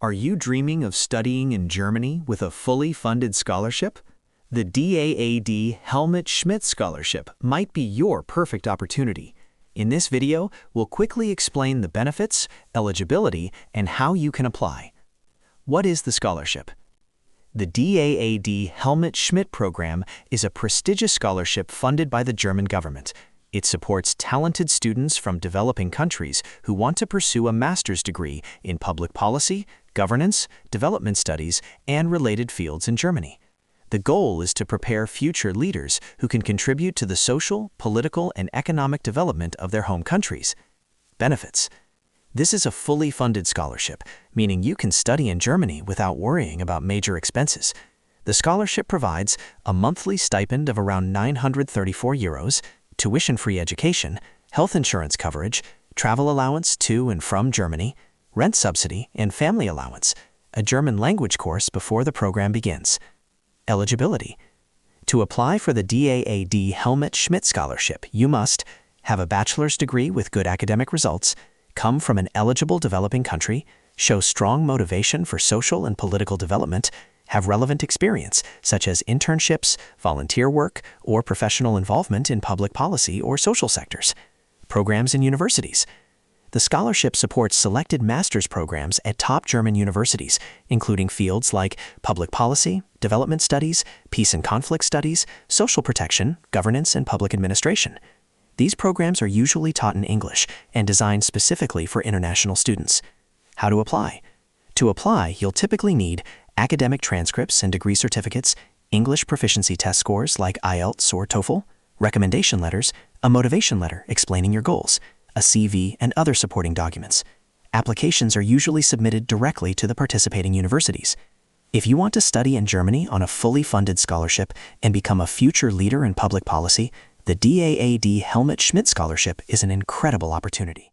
Are you dreaming of studying in Germany with a fully funded scholarship? The DAAD Helmut Schmidt Scholarship might be your perfect opportunity. In this video, we'll quickly explain the benefits, eligibility, and how you can apply. What is the scholarship? The DAAD Helmut Schmidt program is a prestigious scholarship funded by the German government. It supports talented students from developing countries who want to pursue a master's degree in public policy, governance, development studies, and related fields in Germany. The goal is to prepare future leaders who can contribute to the social, political, and economic development of their home countries. Benefits. This is a fully funded scholarship, meaning you can study in Germany without worrying about major expenses. The scholarship provides a monthly stipend of around 934 euros, tuition-free education, health insurance coverage, travel allowance to and from Germany, rent subsidy, and family allowance, a German language course before the program begins. Eligibility. To apply for the DAAD Helmut Schmidt Scholarship, you must have a bachelor's degree with good academic results, come from an eligible developing country, show strong motivation for social and political development, have relevant experience, such as internships, volunteer work, or professional involvement in public policy or social sectors. Programs and universities. The scholarship supports selected master's programs at top German universities, including fields like public policy, development studies, peace and conflict studies, social protection, governance, and public administration. These programs are usually taught in English and designed specifically for international students. How to apply? To apply, you'll typically need academic transcripts and degree certificates, English proficiency test scores like IELTS or TOEFL, recommendation letters, a motivation letter explaining your goals, a CV, and other supporting documents. Applications are usually submitted directly to the participating universities. If you want to study in Germany on a fully funded scholarship and become a future leader in public policy, the DAAD Helmut Schmidt Scholarship is an incredible opportunity.